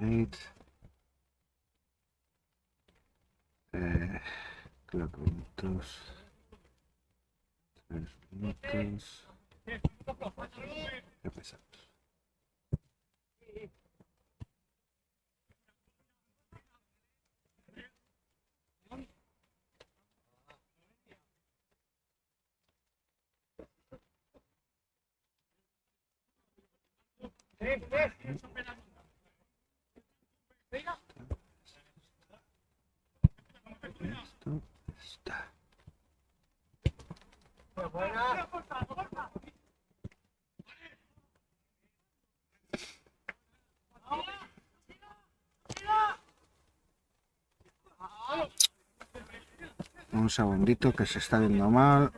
Eight. Clock minutos. 3 minutos. Empezamos. Esto está. Un segundito que se está viendo mal.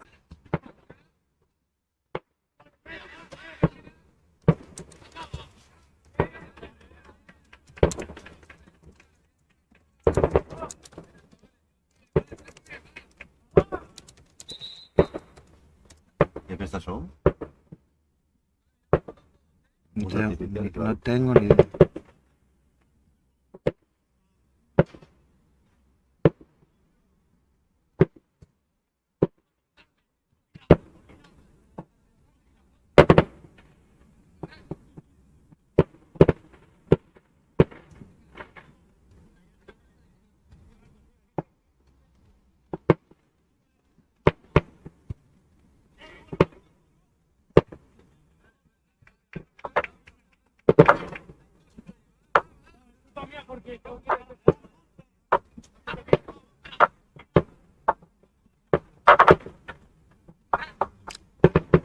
¿Qué fiestas son? No tengo ni idea.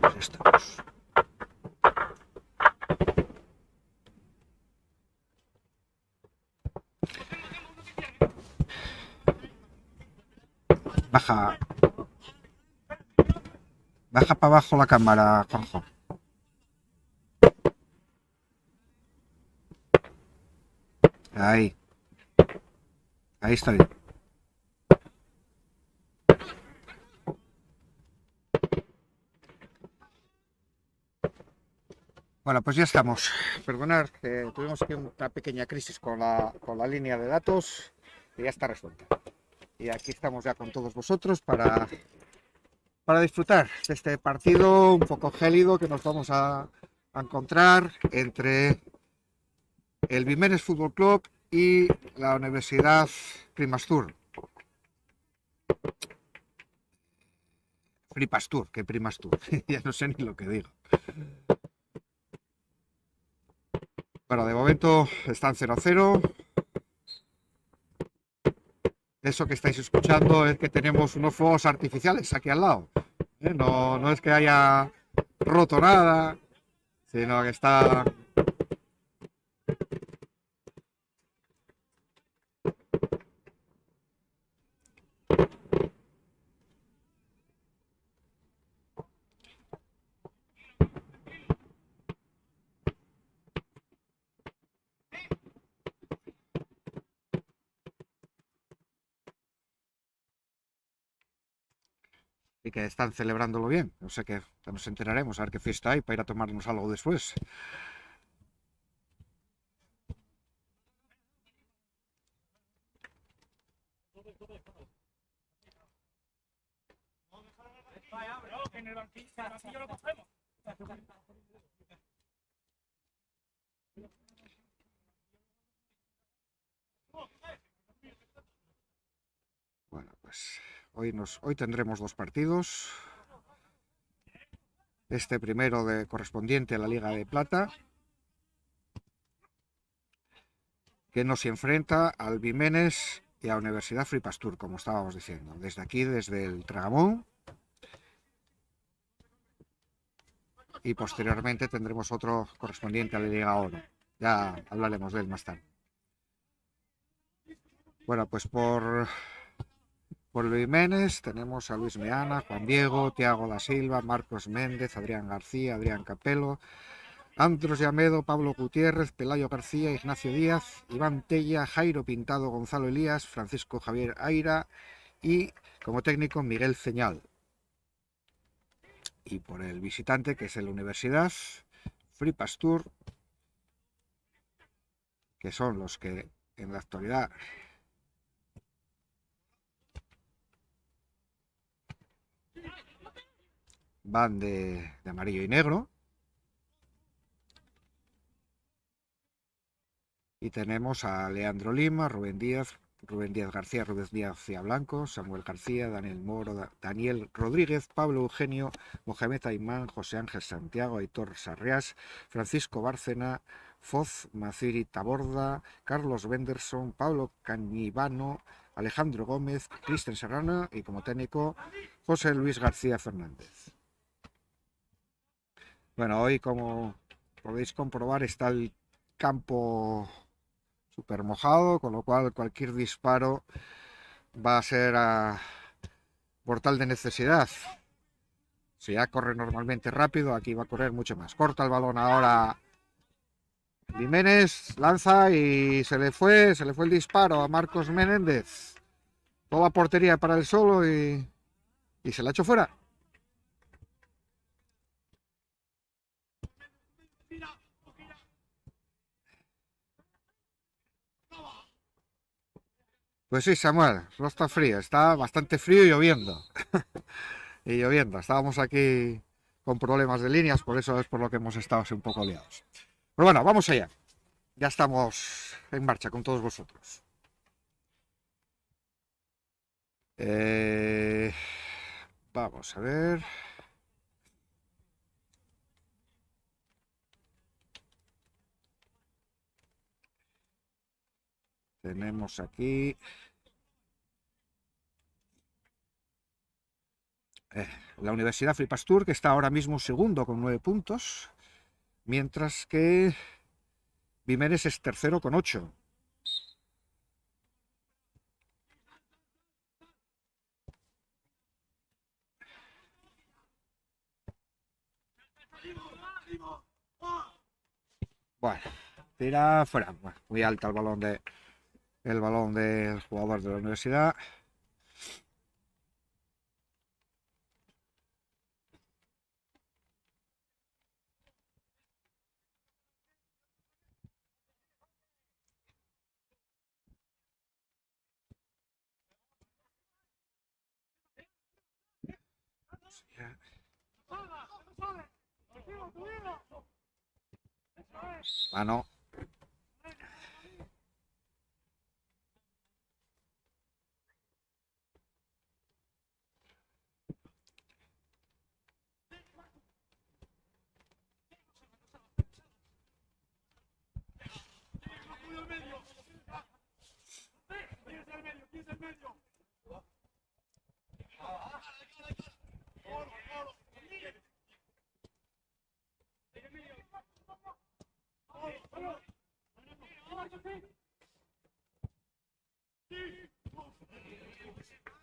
Pues estamos. Baja. Baja para abajo la cámara, Juanjo. Ahí. Ahí está bien. Bueno, pues ya estamos. Perdonad, que tuvimos aquí una pequeña crisis con la línea de datos y ya está resuelta. Y aquí estamos ya con todos vosotros para disfrutar de este partido un poco gélido que nos vamos a encontrar entre el Vimenes Fútbol Club y la Universidad Primastur. Fripastur, que Primastur. Ya no sé ni lo que digo. Bueno, de momento están 0-0. Eso que estáis escuchando es que tenemos unos fuegos artificiales aquí al lado. No es que haya roto nada, sino que está... y que están celebrándolo bien. No sé qué, nos enteraremos a ver qué fiesta hay para ir a tomarnos algo después. Bueno, pues hoy tendremos dos partidos. Este primero correspondiente a la Liga de Plata, que nos enfrenta al Vimenes y a la Universidad Fripastur, como estábamos diciendo. Desde aquí, desde el Tragamón. Y posteriormente tendremos otro correspondiente a la Liga Oro. Ya hablaremos de él más tarde. Bueno, pues por el Vimenes tenemos a Luis Meana, Juan Diego, Tiago da Silva, Marcos Méndez, Adrián García, Adrián Capelo, Andros Llamedo, Pablo Gutiérrez, Pelayo García, Ignacio Díaz, Iván Tella, Jairo Pintado, Gonzalo Elías, Francisco Javier Aira y como técnico Miguel Ceñal. Y por el visitante, que es la Universidad Fripastur, que son los que en la actualidad van de amarillo y negro. Y tenemos a Leandro Lima, Rubén Díaz García, Rubén Díaz García Blanco, Samuel García, Daniel Moro, Daniel Rodríguez, Pablo Eugenio, Mohamed Aymán, José Ángel Santiago, Aitor Sarriás, Francisco Bárcena, Foz Maciri Taborda, Carlos Benderson, Pablo Cañivano, Alejandro Gómez, Cristian Serrano y como técnico José Luis García Fernández. Bueno, hoy como podéis comprobar está el campo súper mojado, con lo cual cualquier disparo va a ser a portal de necesidad. Si ya corre normalmente rápido, aquí va a correr mucho más. Corta el balón ahora Jiménez, lanza y se le fue el disparo a Marcos Menéndez. Toda portería para el solo y se la ha hecho fuera. Pues sí, Samuel, no está frío, está bastante frío y lloviendo. Y lloviendo. Estábamos aquí con problemas de líneas, por eso es por lo que hemos estado así un poco liados. Pero bueno, vamos allá. Ya estamos en marcha con todos vosotros. Vamos a ver. Tenemos aquí la Universidad Filipe Pastur, que está ahora mismo segundo con 9 puntos, mientras que Vimeres es tercero con 8. Bueno, tira fuera. Bueno, muy alta el balón del jugador de la universidad. Ah, no.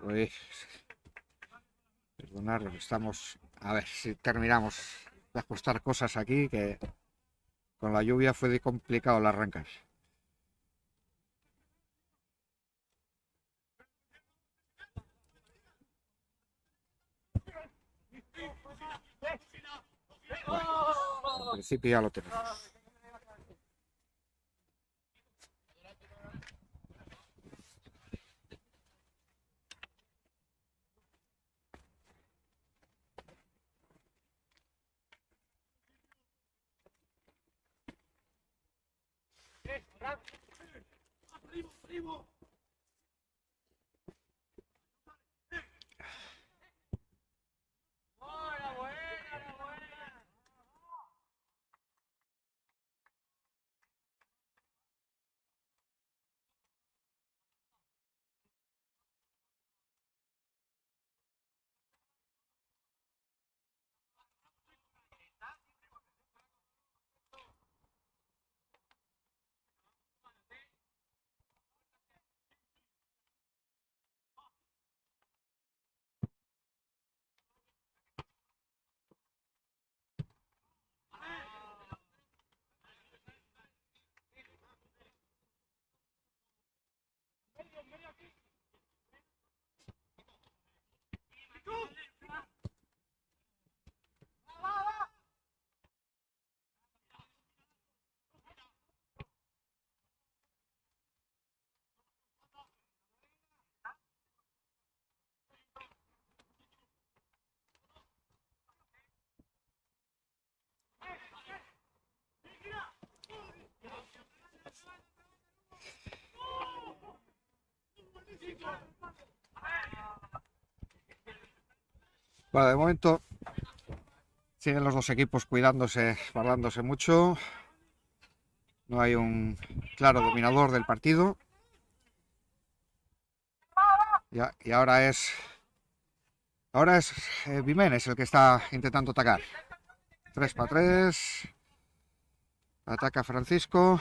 Uy, perdonad, estamos. A ver si terminamos de ajustar cosas aquí, que con la lluvia fue complicado el arrancar. Bueno, en principio ya lo tenemos. Bueno, de momento siguen los dos equipos cuidándose, guardándose mucho. No hay un claro dominador del partido. Y ahora es Vimenes el que está intentando atacar. 3 para 3. Ataca Francisco.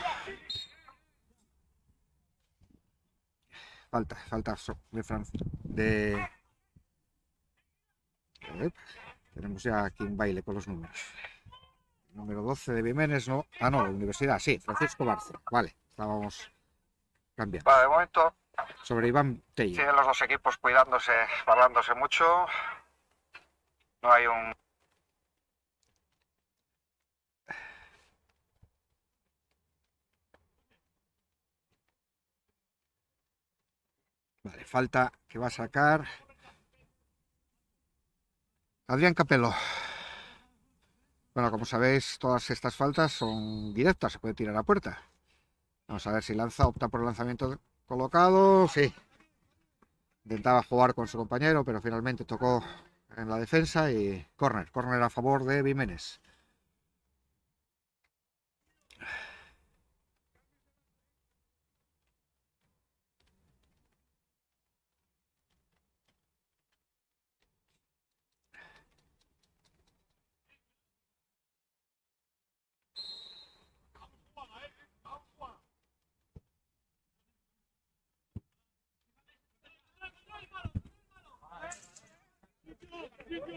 Falta de... Tenemos ya aquí un baile con los números. Número 12 de Vimenes, no. Ah, no, de Universidad, sí, Francisco Barce. Vale, estábamos cambiando. Vale, de momento, sobre Iván Tello. Siguen los dos equipos cuidándose, guardándose mucho. No hay un... Vale, falta que va a sacar Adrián Capello. Bueno, como sabéis, todas estas faltas son directas, se puede tirar a puerta. Vamos a ver si opta por el lanzamiento colocado. Sí. Intentaba jugar con su compañero, pero finalmente tocó en la defensa y córner a favor de Vimenes.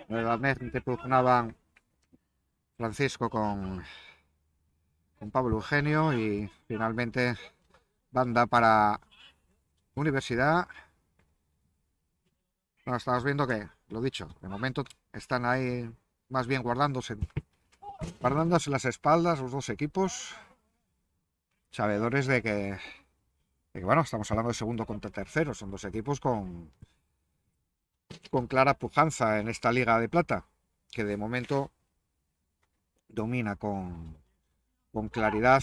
Nuevamente pugnaban Francisco con Pablo Eugenio y finalmente banda para Universidad. Bueno, estamos viendo que, lo dicho, de momento están ahí más bien guardándose las espaldas los dos equipos, sabedores de que bueno, estamos hablando de segundo contra tercero, son dos equipos con clara pujanza en esta Liga de Plata, que de momento domina con claridad.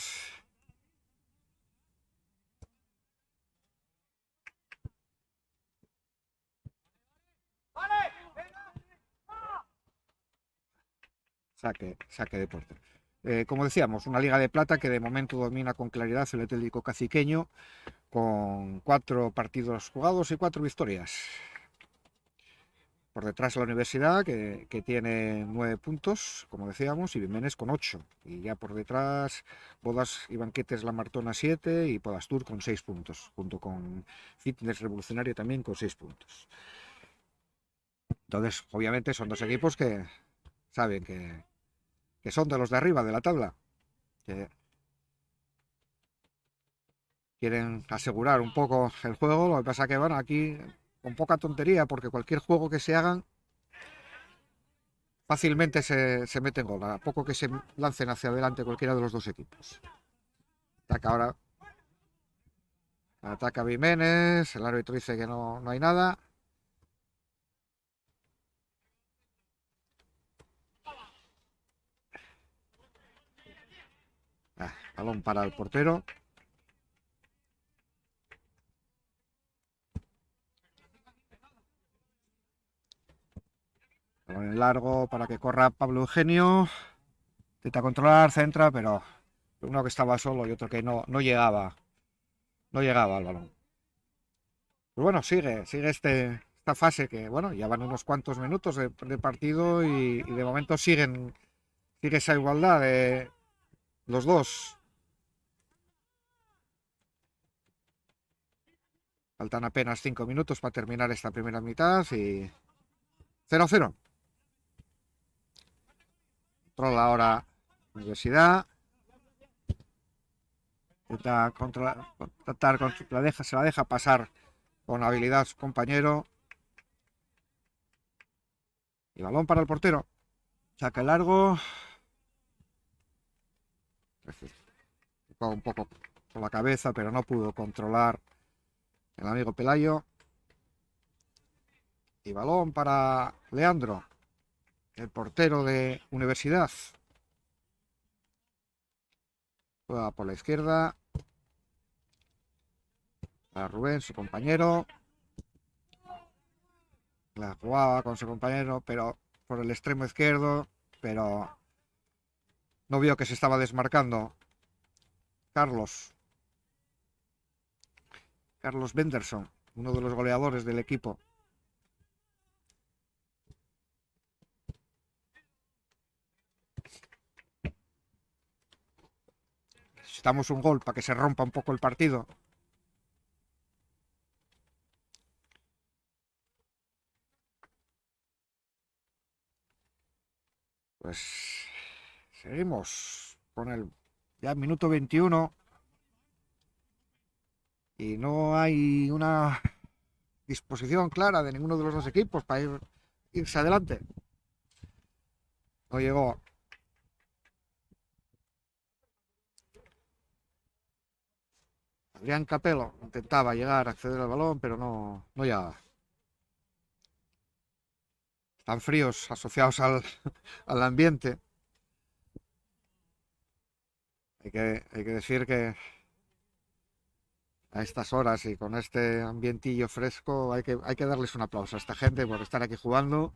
Saque de puerta. Como decíamos, una Liga de Plata que de momento domina con claridad el Atlético Caciqueño, con 4 partidos jugados y 4 victorias. Por detrás la Universidad, que tiene 9 puntos, como decíamos, y Vimenes con 8. Y ya por detrás, Bodas y Banquetes La Martona 7 y Podastur con 6 puntos, junto con Fitness Revolucionario también con 6 puntos. Entonces, obviamente, son dos equipos que saben que son de los de arriba de la tabla, que quieren asegurar un poco el juego. Lo que pasa que, bueno, aquí con poca tontería, porque cualquier juego que se hagan fácilmente se mete en gol, a poco que se lancen hacia adelante cualquiera de los dos equipos. Ataca Vimenes, el árbitro dice que no hay nada. Balón para el portero. Balón en largo para que corra Pablo Eugenio. Intenta controlar, centra, pero uno que estaba solo y otro que no llegaba. No llegaba al balón. Pero bueno, sigue esta fase que, bueno, ya van unos cuantos minutos de partido y de momento sigue esa igualdad de los dos. Faltan apenas 5 minutos para terminar esta primera mitad y 0-0. Controla ahora Universidad. Intenta se la deja pasar con habilidad su compañero. Y balón para el portero. Saca largo. Tocó un poco con la cabeza, pero no pudo controlar el amigo Pelayo. Y balón para Leandro, el portero de Universidad. Juega por la izquierda. A Rubén, su compañero. La jugaba con su compañero, pero por el extremo izquierdo, pero no vio que se estaba desmarcando Carlos Benderson, uno de los goleadores del equipo. Necesitamos un gol para que se rompa un poco el partido. Pues seguimos con el ya minuto 21 y no hay una disposición clara de ninguno de los dos equipos para irse adelante. No llegó. Adrián Capello intentaba llegar a acceder al balón, pero no llegaba. Están fríos asociados al ambiente. Hay que decir que a estas horas y con este ambientillo fresco hay que darles un aplauso a esta gente por estar aquí jugando,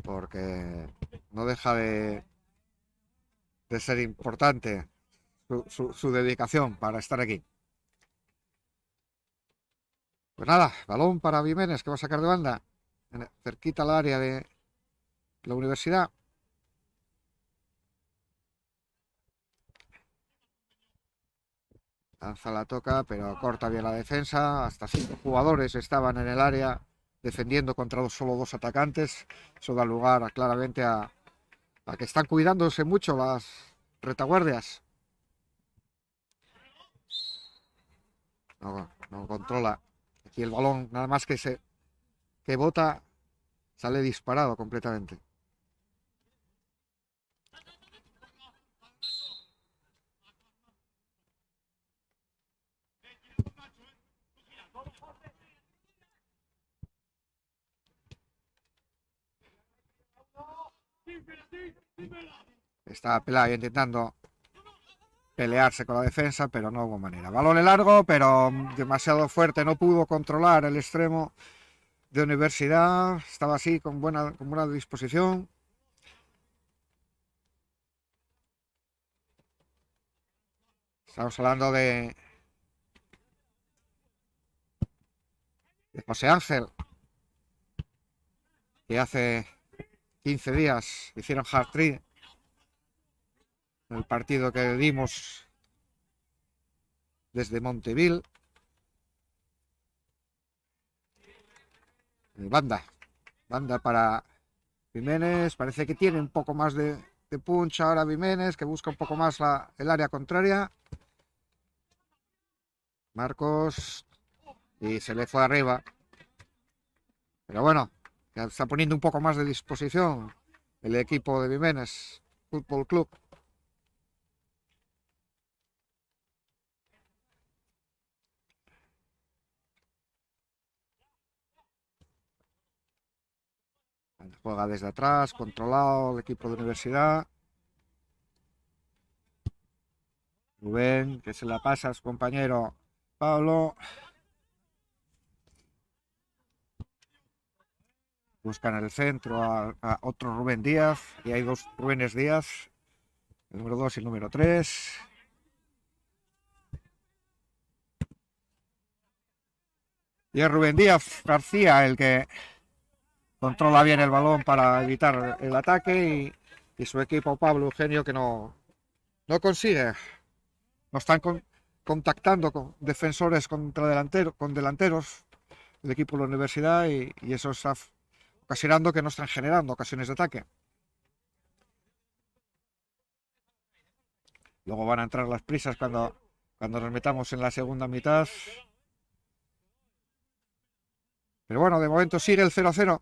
porque no deja de ser importante su dedicación para estar aquí. Pues nada, balón para Jiménez que va a sacar de banda, cerquita al área de la universidad. Lanza la toca, pero corta bien la defensa. Hasta 5 jugadores estaban en el área defendiendo contra solo 2 atacantes. Eso da lugar claramente a que están cuidándose mucho las retaguardias. No controla. Aquí el balón, nada más que bota, sale disparado completamente. Está Pelaya intentando pelearse con la defensa, pero no hubo manera. Balón largo, pero demasiado fuerte. No pudo controlar el extremo de Universidad. Estaba así con buena disposición. Estamos hablando de José Ángel, que hace 15 días hicieron hat-trick en el partido que dimos desde Monteville. Banda para Jiménez. Parece que tiene un poco más de punch ahora Jiménez, que busca un poco más el área contraria. Marcos, y se le fue arriba. Pero bueno, ya está poniendo un poco más de disposición el equipo de Jiménez Fútbol Club. Juega desde atrás, controlado el equipo de Universidad. Rubén, que se la pasa a su compañero Pablo. Buscan en el centro a otro Rubén Díaz. Y hay 2 Rubénes Díaz. El número 2 y el número 3. Y es Rubén Díaz García el que controla bien el balón para evitar el ataque. Y su equipo Pablo Eugenio que no consigue. No están contactando con defensores con delanteros del equipo de la universidad y eso está ocasionando que no están generando ocasiones de ataque. Luego van a entrar las prisas cuando nos metamos en la segunda mitad. Pero bueno, de momento sigue el 0-0.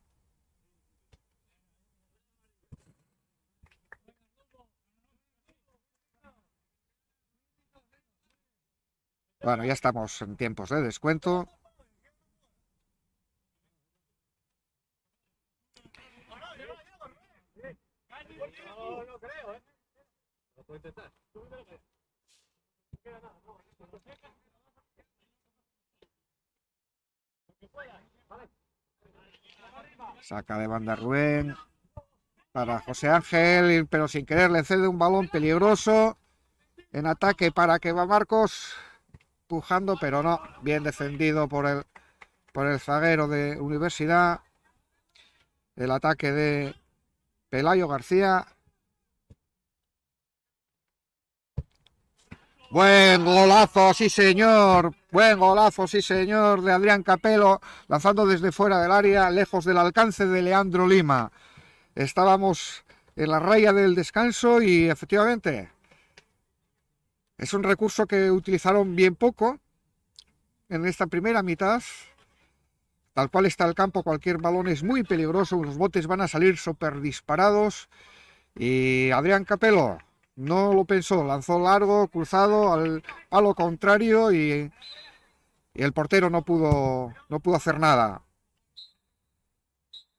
Bueno, ya estamos en tiempos de descuento. No creo, ¿eh? Lo puedo intentar. Saca de banda Rubén para José Ángel, pero sin querer le cede un balón peligroso en ataque para que va Marcos, empujando, pero no, bien defendido por el zaguero de Universidad. El ataque de Pelayo García. Buen golazo, sí señor. Buen golazo, sí señor, de Adrián Capelo, lanzando desde fuera del área, lejos del alcance de Leandro Lima. Estábamos en la raya del descanso y efectivamente es un recurso que utilizaron bien poco en esta primera mitad. Tal cual está el campo, cualquier balón es muy peligroso, los botes van a salir súper disparados. Y Adrián Capelo no lo pensó, lanzó largo, cruzado al palo contrario y el portero no pudo hacer nada.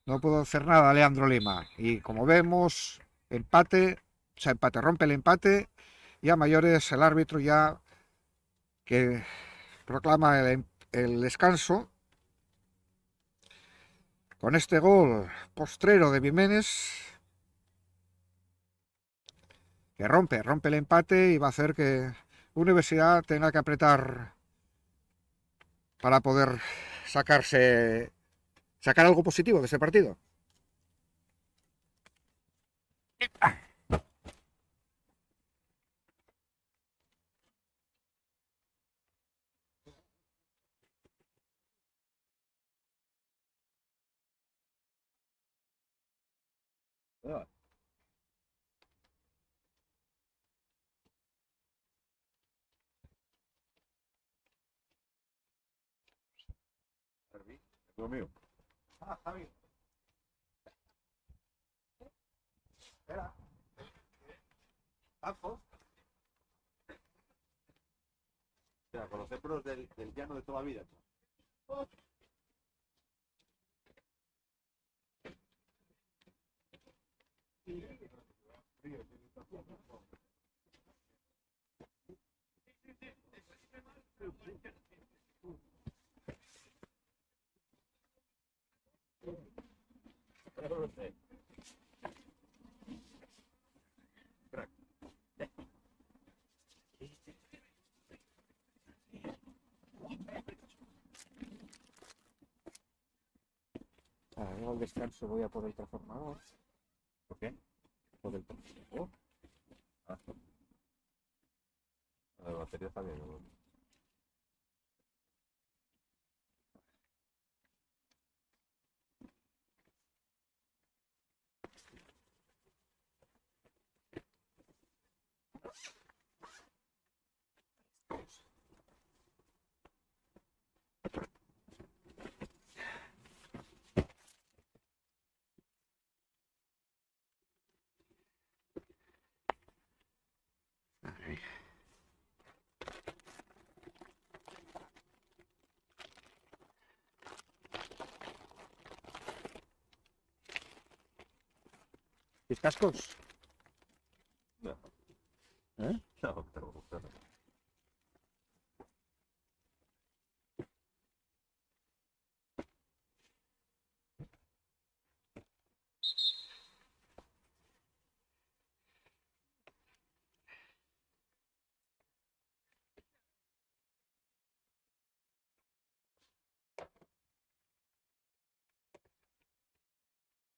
No pudo hacer nada Leandro Lima. Y como vemos, empate, rompe el empate y a mayores el árbitro ya que proclama el descanso. Con este gol postrero de Viménez, que rompe el empate y va a hacer que Universidad tenga que apretar para poder sacar algo positivo de ese partido. Lo mío. Javi. Espera. O sea, con los hembros del llano de toda la vida. Al descanso voy a por el transformador. ¿Por qué? Por el transformador. Ah, la batería está bien. ¿No? ¿Tus cascos? No. ¿Eh? No, pero.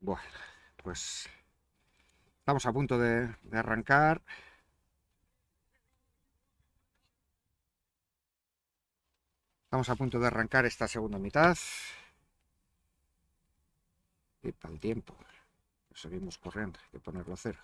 Bueno, pues estamos a punto de arrancar. Estamos a punto de arrancar esta segunda mitad. Y para el tiempo. Seguimos corriendo, hay que ponerlo a cero.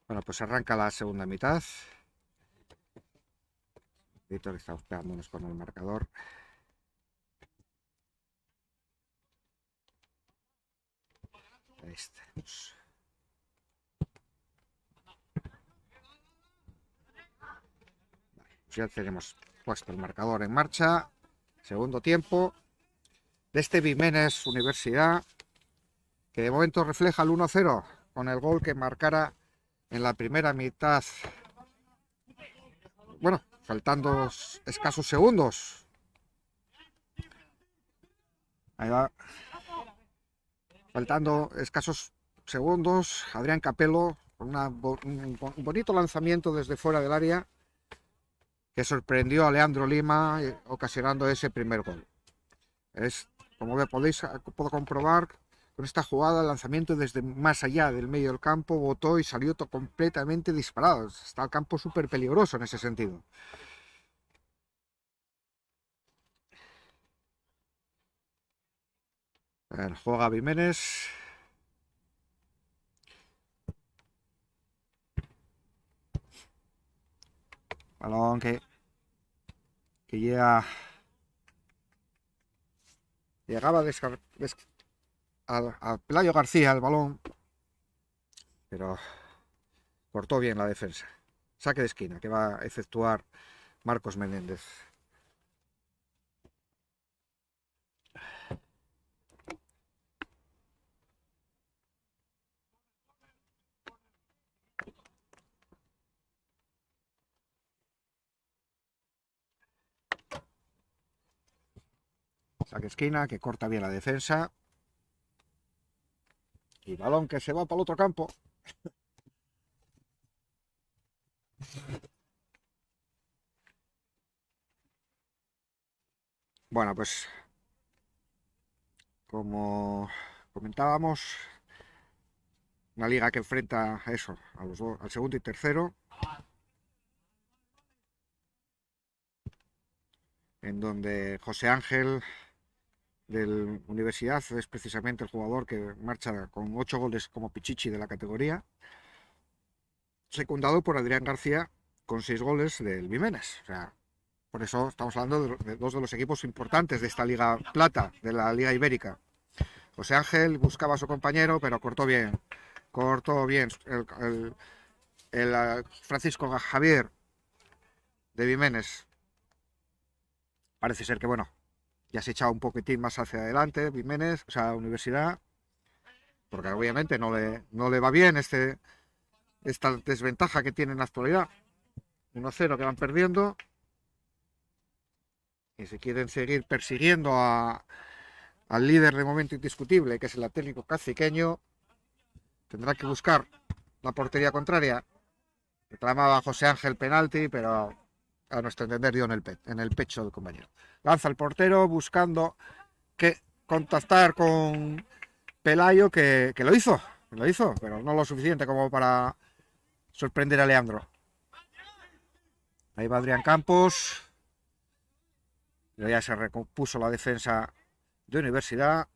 Bueno, pues arranca la segunda mitad. Víctor está esperándonos con el marcador. Ahí estamos. Pues ya tenemos puesto el marcador en marcha. Segundo tiempo de este Viménez Universidad, que de momento refleja el 1-0 con el gol que marcara en la primera mitad. Bueno, faltando escasos segundos. Ahí va. Faltando escasos segundos, Adrián Capello con un bonito lanzamiento desde fuera del área que sorprendió a Leandro Lima, ocasionando ese primer gol. Como puedo comprobar, con esta jugada, el lanzamiento desde más allá del medio del campo, botó y salió completamente disparado. Está el campo súper peligroso en ese sentido. Juega Viménez. Balón que llegaba a Pelayo García el balón, pero cortó bien la defensa. Saque de esquina que va a efectuar Marcos Menéndez. Saque esquina que corta bien la defensa. Y balón que se va para el otro campo. Bueno, pues como comentábamos, una liga que enfrenta a eso, al segundo y tercero, en donde José Ángel del Universidad es precisamente el jugador que marcha con 8 goles como pichichi de la categoría, secundado por Adrián García con 6 goles del Viménez. O sea, por eso estamos hablando de dos de los equipos importantes de esta Liga Plata, de la Liga Ibérica. José Ángel buscaba a su compañero, pero cortó bien el Francisco Javier de Viménez. Parece ser que, bueno, ya se ha echado un poquitín más hacia adelante Viménez, o sea, Universidad, porque obviamente no le va bien esta desventaja que tiene en la actualidad. 1-0 que van perdiendo y si quieren seguir persiguiendo al líder de momento indiscutible, que es el Atlético Caciqueño, tendrá que buscar la portería contraria. Reclamaba José Ángel penalti, pero a nuestro entender dio en el pecho del compañero. Lanza el portero buscando contactar con Pelayo, que lo hizo, pero no lo suficiente como para sorprender a Leandro. Ahí va Adrián Campos. Pero ya se recompuso la defensa de Universidad.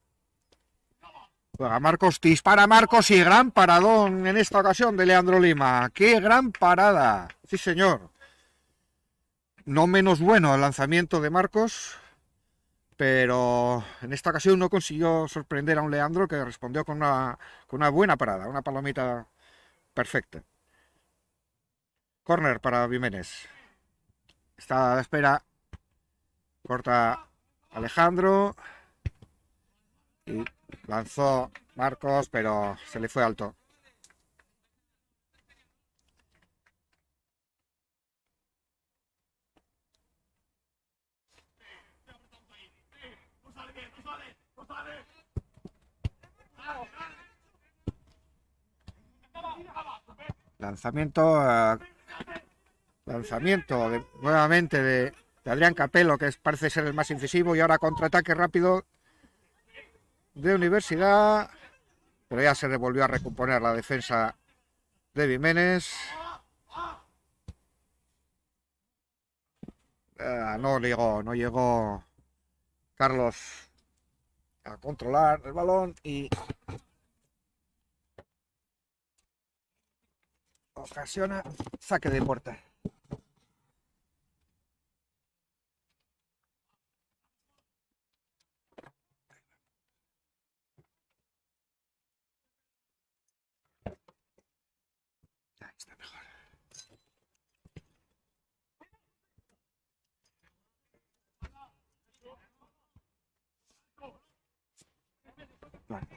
Juega Marcos, dispara Marcos y gran paradón en esta ocasión de Leandro Lima. ¡Qué gran parada! Sí, señor. No menos bueno el lanzamiento de Marcos, pero en esta ocasión no consiguió sorprender a un Leandro que respondió con una buena parada, una palomita perfecta. Corner para Viménez. Está a la espera. Corta Alejandro. Y lanzó Marcos, pero se le fue alto. Lanzamiento nuevamente de Adrián Capello, que parece ser el más incisivo, y ahora contraataque rápido de Universidad, pero ya se le volvió a recomponer la defensa de Viménez. No llegó Carlos a controlar el balón y ocasiona saque de puerta. Ahí está mejor.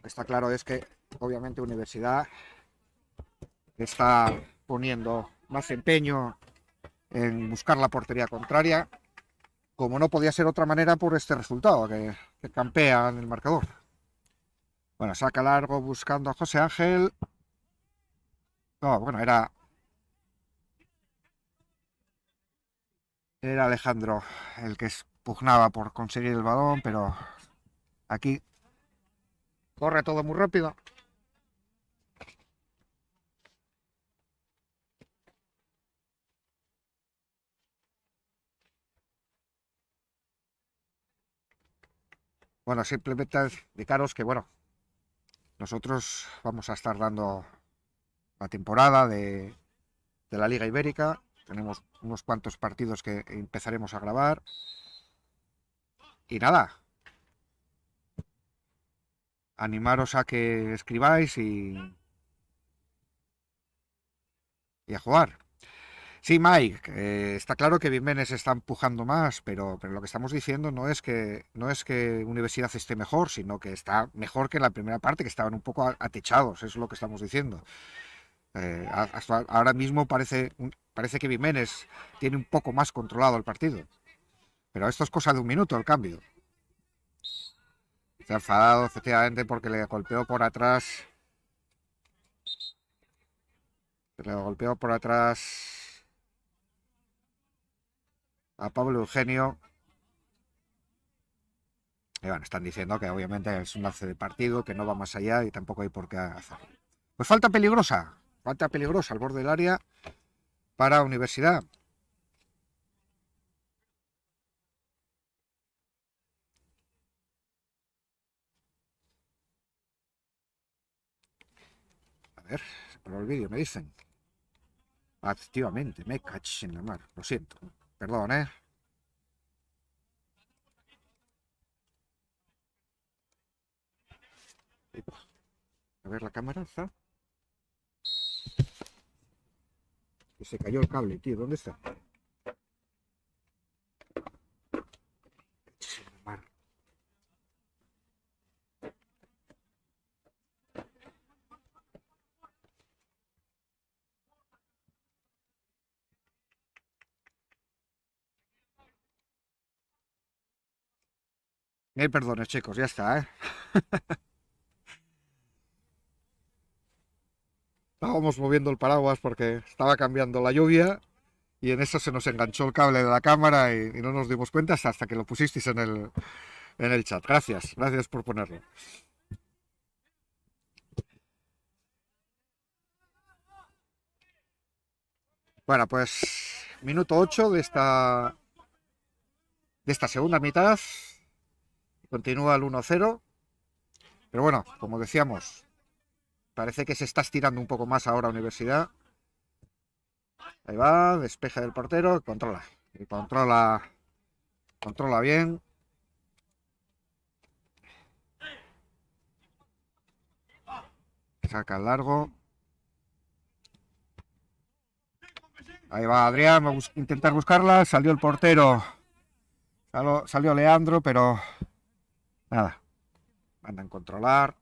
que está claro es que obviamente Universidad está poniendo más empeño en buscar la portería contraria, como no podía ser otra manera por este resultado, que campea en el marcador. Bueno, saca largo buscando a José Ángel. No, bueno, era Alejandro el que pugnaba por conseguir el balón, pero aquí corre todo muy rápido. Bueno, simplemente indicaros que, bueno, nosotros vamos a estar dando la temporada de la Liga Ibérica. Tenemos unos cuantos partidos que empezaremos a grabar. Y nada, animaros a que escribáis y a jugar. Sí, Mike, está claro que Jiménez está empujando más, pero lo que estamos diciendo no es que Universidad esté mejor, sino que está mejor que en la primera parte, que estaban un poco atechados, eso es lo que estamos diciendo. Hasta ahora mismo parece que Jiménez tiene un poco más controlado el partido, pero esto es cosa de un minuto el cambio. Se ha enfadado efectivamente porque le golpeó por atrás. Le golpeó por atrás a Pablo Eugenio. Y bueno, están diciendo que obviamente es un lance de partido, que no va más allá y tampoco hay por qué hacerlo. Pues falta peligrosa al borde del área para Universidad. A ver, se paró el vídeo, me dicen. Activamente, me cachis en la mar. Lo siento. Perdón, ¿eh? A ver la cámara, ¿está? Que se cayó el cable, tío. ¿Dónde está? Cachis en la mar. Perdones, chicos, ya está, ¿eh? Estábamos moviendo el paraguas porque estaba cambiando la lluvia y en eso se nos enganchó el cable de la cámara y no nos dimos cuenta hasta que lo pusisteis en el chat. Gracias por ponerlo. Bueno, pues minuto 8 de esta segunda mitad. Continúa el 1-0. Pero bueno, como decíamos, parece que se está estirando un poco más ahora Universidad. Ahí va, despeja del portero, controla. Y controla bien. Saca el largo. Ahí va Adrián, va a intentar buscarla. Salió el portero. Salió Leandro, pero nada. Mandan controlar.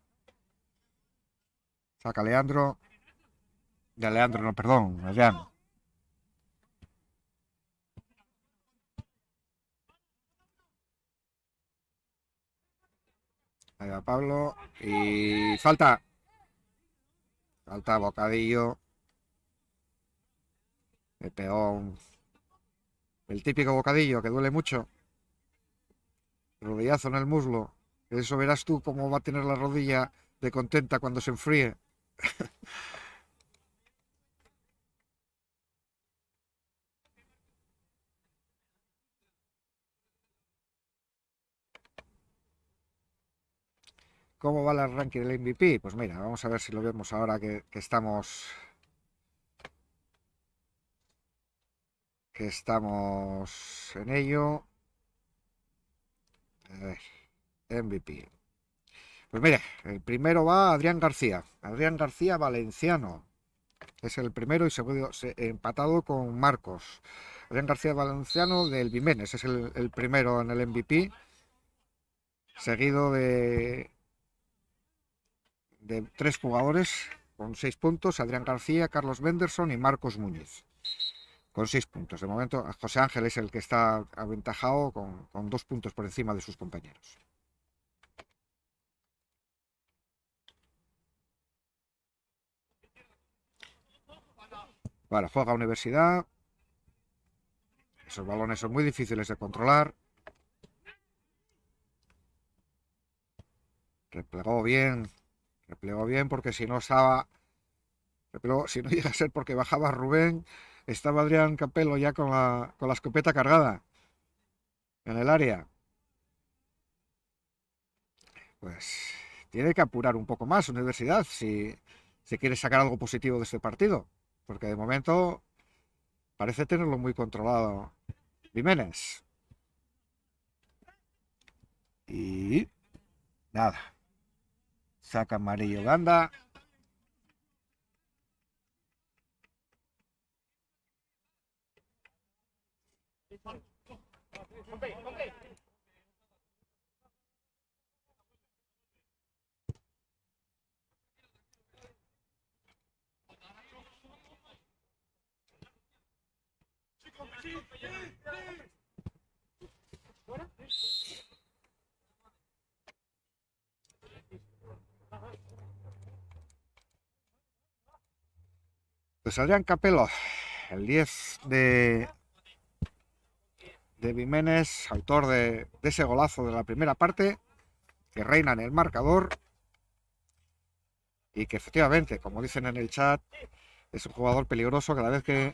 Saca Leandro. De Leandro, no, perdón, Adrián. Ahí va Pablo. Y falta. Falta Bocadillo. Le pegó el típico bocadillo que duele mucho. Rodillazo en el muslo. Eso verás tú cómo va a tener la rodilla de contenta cuando se enfríe. ¿Cómo va el ranking del MVP? Pues mira, vamos a ver si lo vemos ahora que estamos en ello. A ver, MVP. Pues mire, el primero va Adrián García. Adrián García Valenciano. Es el primero y segundo, empatado con Marcos. Adrián García Valenciano del Jiménez. Es el primero en el MVP. Seguido de 3 jugadores con 6 puntos, Adrián García, Carlos Benderson y Marcos Muñiz, con 6 puntos. De momento, José Ángel es el que está aventajado con 2 puntos por encima de sus compañeros. Vale, juega Universidad. Esos balones son muy difíciles de controlar. Replegó bien porque si no estaba... si no llega a ser porque bajaba Rubén, estaba Adrián Capello ya con la escopeta cargada en el área. Pues tiene que apurar un poco más Universidad si quiere sacar algo positivo de este partido, porque de momento parece tenerlo muy controlado Jiménez. Y nada, saca amarillo Ganda. Pues Adrián Capello, el 10 de Jiménez, autor de ese golazo de la primera parte, que reina en el marcador y que efectivamente, como dicen en el chat, es un jugador peligroso. Cada vez que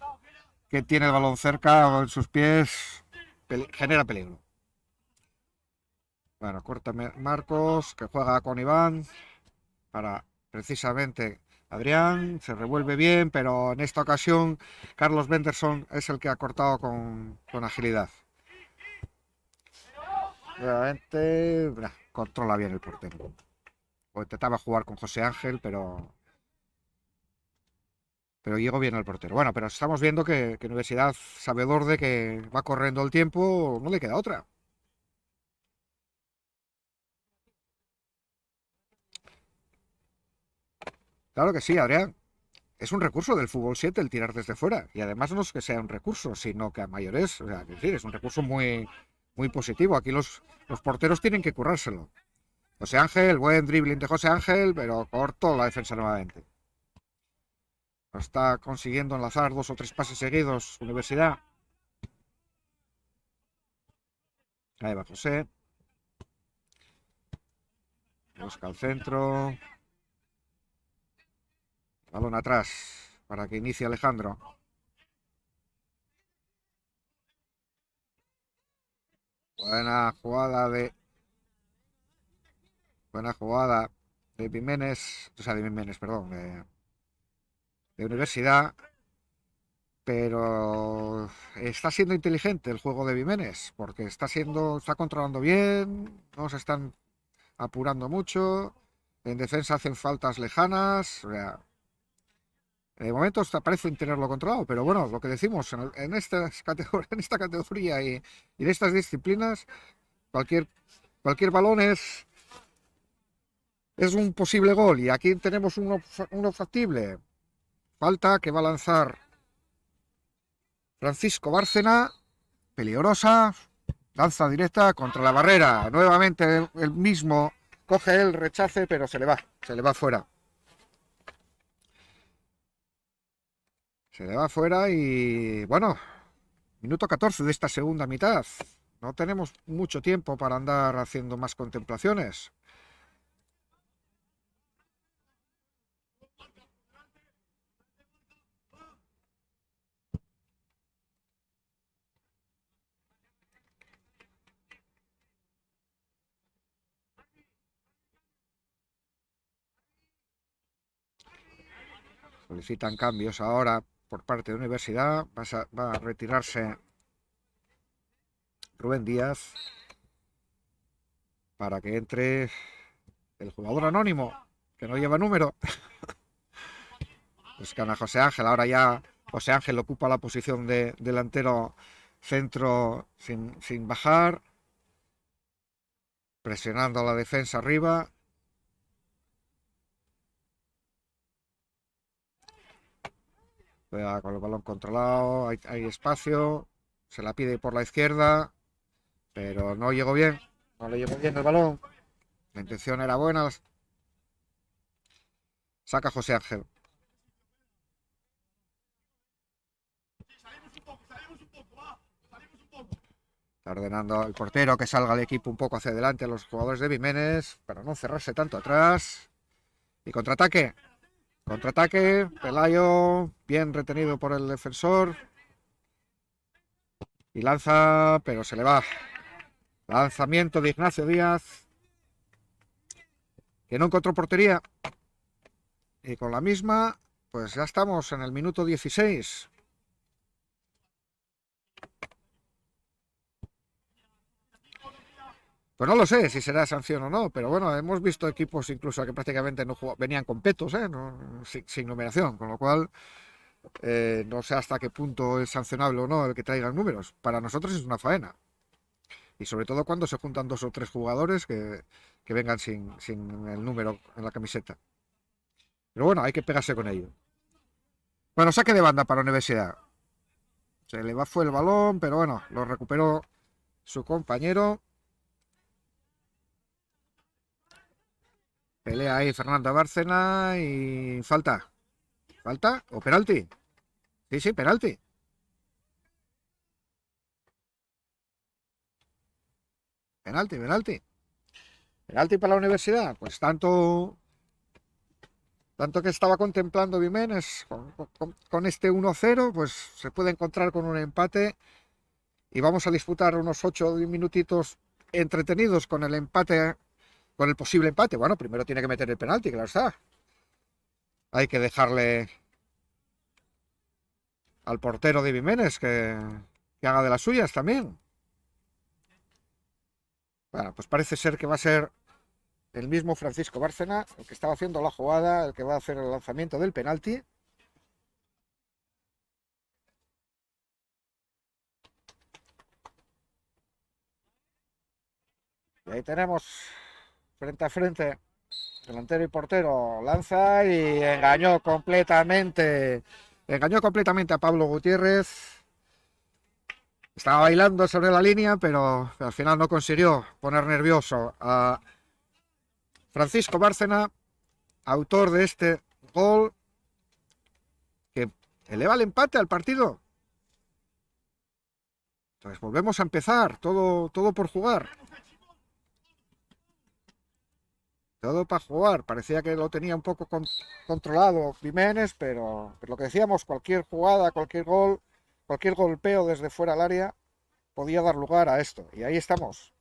tiene el balón cerca o en sus pies, genera peligro. Bueno, corta Marcos, que juega con Iván para precisamente Adrián. Se revuelve bien, pero en esta ocasión Carlos Benderson es el que ha cortado con agilidad. Realmente controla bien el portero. O intentaba jugar con José Ángel, pero llegó bien el portero. Bueno, pero estamos viendo que Universidad, sabedor de que va corriendo el tiempo, no le queda otra. Claro que sí, Adrián. Es un recurso del fútbol 7 el tirar desde fuera. Y además no es que sea un recurso, sino que a mayores, o sea, es decir, es un recurso muy, muy positivo. Aquí los porteros tienen que currárselo. José Ángel, buen dribbling de José Ángel, pero corto la defensa nuevamente. Está consiguiendo enlazar 2 o 3 pases seguidos Universidad. Ahí va José. Busca el centro. Balón atrás para que inicie Alejandro. Buena jugada de Jiménez, o sea, de Jiménez, perdón, de Universidad, pero está siendo inteligente el juego de Jiménez, porque está controlando bien, no se están apurando mucho, en defensa hacen faltas lejanas, o sea, de momento parecen tenerlo controlado, pero bueno, lo que decimos, en esta categoría y en estas disciplinas, cualquier balón es un posible gol, y aquí tenemos uno factible. Falta que va a lanzar Francisco Bárcena, peligrosa, lanza directa contra la barrera. Nuevamente el mismo coge el rechace, pero se le va fuera. Se le va fuera y bueno, minuto 14 de esta segunda mitad. No tenemos mucho tiempo para andar haciendo más contemplaciones. Solicitan cambios ahora por parte de Universidad. Va a retirarse Rubén Díaz para que entre el jugador anónimo, que no lleva número. Buscan a José Ángel. Ahora ya José Ángel ocupa la posición de delantero centro sin bajar. Presionando a la defensa arriba. Juega con el balón controlado, hay espacio, se la pide por la izquierda, pero no llegó bien, no le llegó bien el balón. La intención era buena, saca José Ángel. Está ordenando el portero que salga el equipo un poco hacia adelante, los jugadores de Viménez, para no cerrarse tanto atrás. Y contraataque. Contraataque. Pelayo, bien retenido por el defensor. Y lanza, pero se le va. Lanzamiento de Ignacio Díaz, que no encontró portería. Y con la misma, pues ya estamos en el minuto 16. Pues no lo sé si será sanción o no, pero bueno, hemos visto equipos incluso que prácticamente no venían con petos, sin numeración, con lo cual no sé hasta qué punto es sancionable o no el que traigan números. Para nosotros es una faena. Y sobre todo cuando se juntan 2 o 3 jugadores que vengan sin el número en la camiseta. Pero bueno, hay que pegarse con ello. Bueno, saque de banda para la Universidad. Se le fue el balón, pero bueno, lo recuperó su compañero. Pelea ahí Fernanda Bárcena y falta. ¿Falta? ¿O penalti? Sí, sí, penalti. Penalti, penalti. Penalti para la Universidad. Pues tanto que estaba contemplando Viménez con este 1-0, pues se puede encontrar con un empate y vamos a disputar unos 8 minutitos entretenidos con el empate, con el posible empate. Bueno, primero tiene que meter el penalti, claro está. Hay que dejarle al portero de Viménez que haga de las suyas también. Bueno, pues parece ser que va a ser el mismo Francisco Bárcena el que estaba haciendo la jugada, el que va a hacer el lanzamiento del penalti. Y ahí tenemos frente a frente delantero y portero, lanza y engañó completamente a Pablo Gutiérrez. Estaba bailando sobre la línea, pero al final no consiguió poner nervioso a Francisco Bárcena, autor de este gol que eleva el empate al partido. Entonces volvemos a empezar, todo por jugar. Todo para jugar. Parecía que lo tenía un poco controlado Jiménez, pero lo que decíamos, cualquier jugada, cualquier gol, cualquier golpeo desde fuera del área podía dar lugar a esto. Y ahí estamos.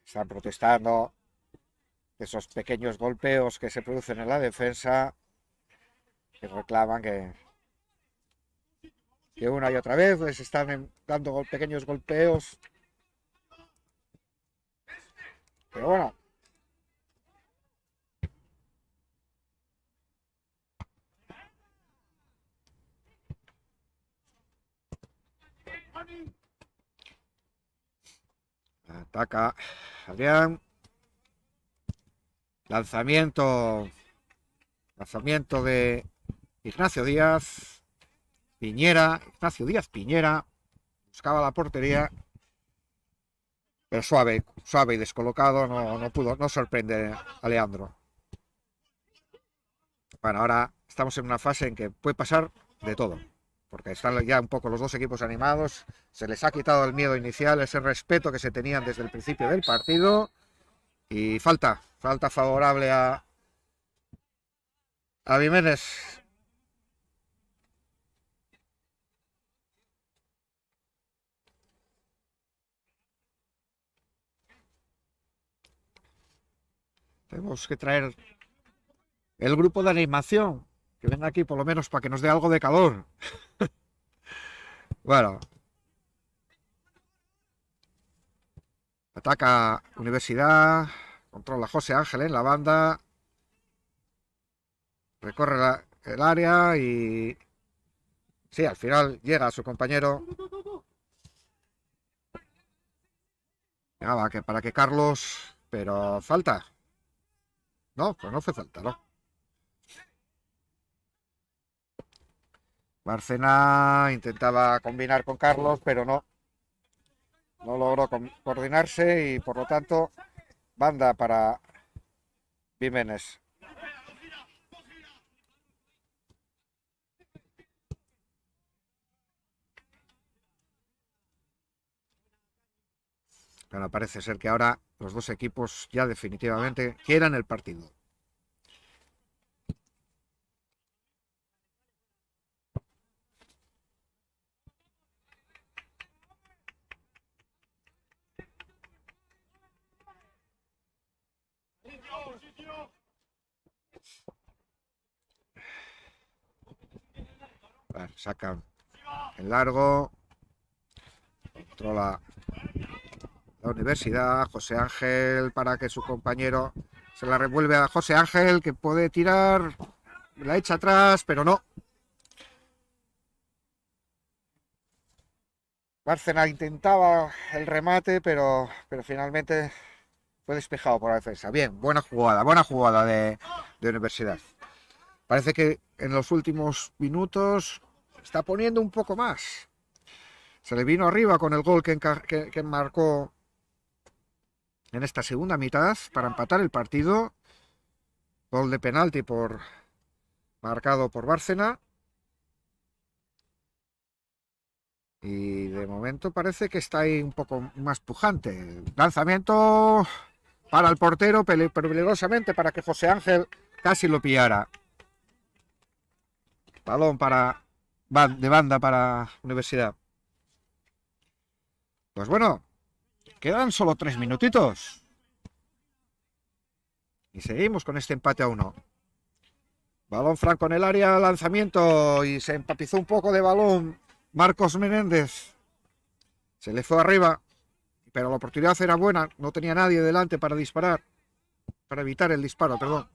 Están protestando esos pequeños golpeos que se producen en la defensa, que reclaman que una y otra vez les están dando pequeños golpeos. Pero bueno. Ataca Adrián. Lanzamiento de Ignacio Díaz. Ignacio Díaz Piñera. Buscaba la portería. Pero suave y descolocado, no pudo, no sorprende a Leandro. Bueno, ahora estamos en una fase en que puede pasar de todo, porque están ya un poco los dos equipos animados, se les ha quitado el miedo inicial, ese respeto que se tenían desde el principio del partido, y falta favorable a Viménez. Tenemos que traer el grupo de animación, que venga aquí por lo menos para que nos dé algo de calor. Bueno. Ataca Universidad, controla José Ángel en la banda, recorre el área y sí, al final llega a su compañero. Venga, va, que para que Carlos... Pero falta. No, pues no fue falta, ¿no? Bárcena intentaba combinar con Carlos, pero no. No logró coordinarse y por lo tanto, banda para Jiménez. Bueno, parece ser que ahora los dos equipos ya definitivamente quieran el partido. Bueno, sacan el largo. Controla la universidad. José Ángel para que su compañero se la revuelve a José Ángel, que puede tirar. La echa atrás, pero no. Bárcena intentaba el remate, pero finalmente fue despejado por la defensa. Bien, buena jugada de Universidad. Parece que en los últimos minutos está poniendo un poco más. Se le vino arriba con el gol que marcó en esta segunda mitad para empatar el partido. Gol de penalti marcado por Bárcena. Y de momento parece que está ahí un poco más pujante. Lanzamiento para el portero, pero peligrosamente para que José Ángel casi lo pillara. Balón de banda para Universidad. Pues bueno, quedan solo 3 minutitos. Y seguimos con este empate a 1. Balón franco en el área, lanzamiento y se empapizó un poco de balón Marcos Menéndez. Se le fue arriba, pero la oportunidad era buena. No tenía nadie delante para disparar. Para evitar el disparo, perdón.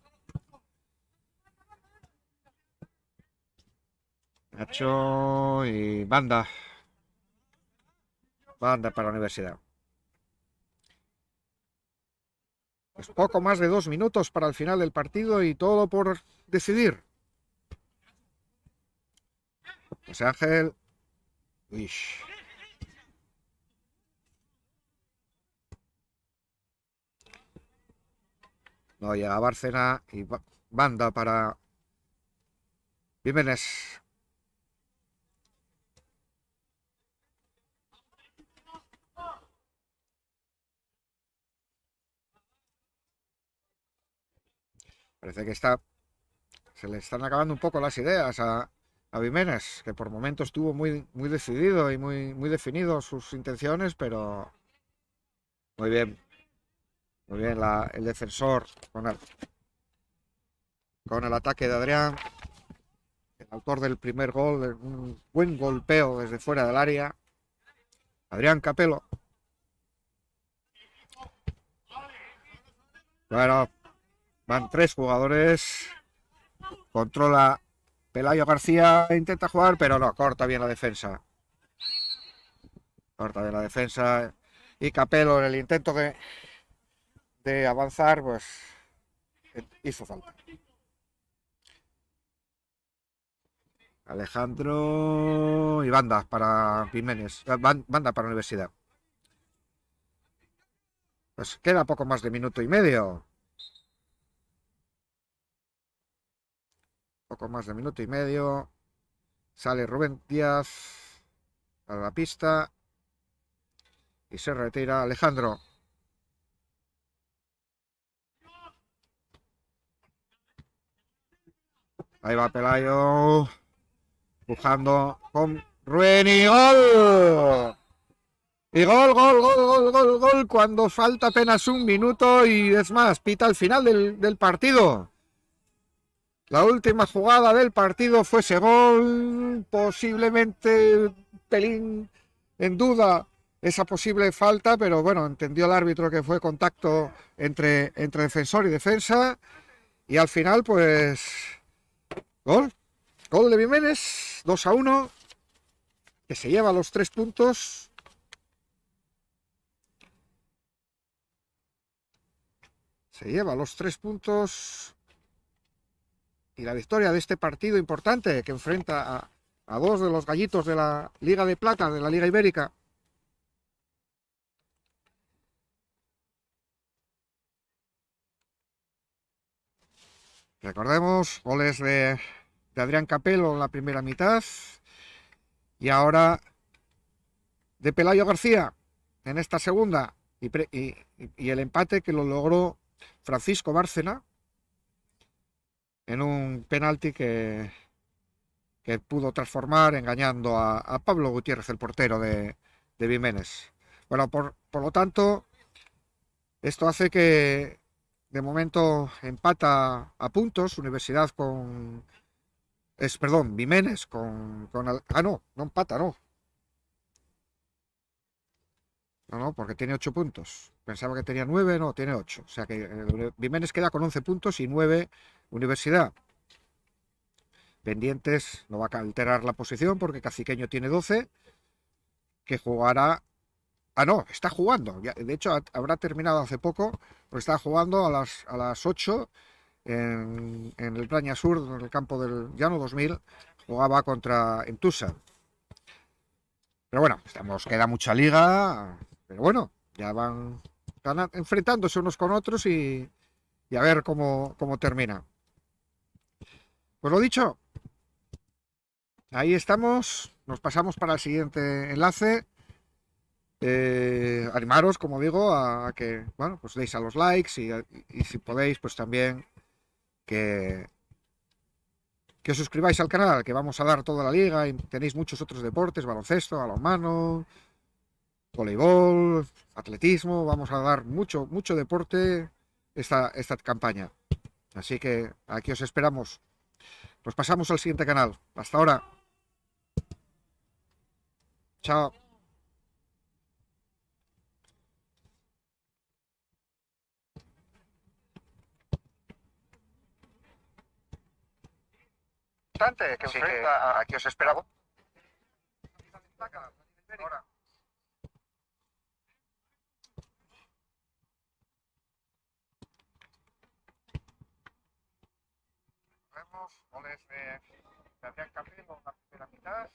Nacho y banda. Banda para la Universidad. Pues poco más de 2 minutos para el final del partido y todo por decidir. José Ángel. Uy. No llega Bárcena y banda para Jiménez. Parece que se le están acabando un poco las ideas a Jiménez, que por momentos estuvo muy, muy decidido y muy definido sus intenciones, pero muy bien el defensor con el ataque de Adrián, el autor del primer gol, un buen golpeo desde fuera del área, Adrián Capelo. Bueno, van 3 jugadores, controla Pelayo García, intenta jugar, pero no, corta bien la defensa. Y Capelo en el intento de avanzar, pues hizo falta. Alejandro y banda para Jiménez, banda para Universidad. Pues queda poco más de minuto y medio. Poco más de minuto y medio. Sale Rubén Díaz a la pista y se retira Alejandro. Ahí va Pelayo, empujando con Rubén y gol. Y gol, cuando falta apenas 1 minuto y es más, pita al final del partido. La última jugada del partido fue ese gol, posiblemente pelín en duda esa posible falta, pero bueno, entendió el árbitro que fue contacto entre defensor y defensa. Y al final, pues, gol de Jiménez, 2-1, que se lleva los 3 puntos. se lleva los 3 puntos y la victoria de este partido importante que enfrenta a dos de los gallitos de la Liga de Plata, de la Liga Ibérica. Recordemos, goles de Adrián Capello en la primera mitad y ahora de Pelayo García en esta segunda y el empate que lo logró Francisco Bárcena en un penalti que pudo transformar engañando a Pablo Gutiérrez, el portero de Viménez. Bueno, por lo tanto, esto hace que de momento empata a puntos Universidad con... perdón, Viménez no empata, no. No, porque tiene 8 puntos. Pensaba que tenía 9, no, tiene 8. O sea que Viménez queda con 11 puntos y 9 Universidad. Pendientes no va a alterar la posición porque Caciqueño tiene 12, que jugará... Ah, no, está jugando. De hecho, habrá terminado hace poco, pero está jugando a las 8 en el Braña Sur, en el campo del Llano 2000. Jugaba contra Entusa. Pero bueno, queda mucha liga, pero bueno, ya van enfrentándose unos con otros y a ver cómo termina. Pues lo dicho, ahí estamos, nos pasamos para el siguiente enlace. Animaros, como digo, a que, bueno, pues deis a los likes y si podéis, pues también que os suscribáis al canal, que vamos a dar toda la liga y tenéis muchos otros deportes, baloncesto, balonmano, voleibol, atletismo, vamos a dar mucho deporte esta campaña. Así que aquí os esperamos. Nos pasamos al siguiente canal. Hasta ahora. Chao. Que sí, aquí os esperamos. Ahora. Vemos goles de Adrián Capello en la primera mitad.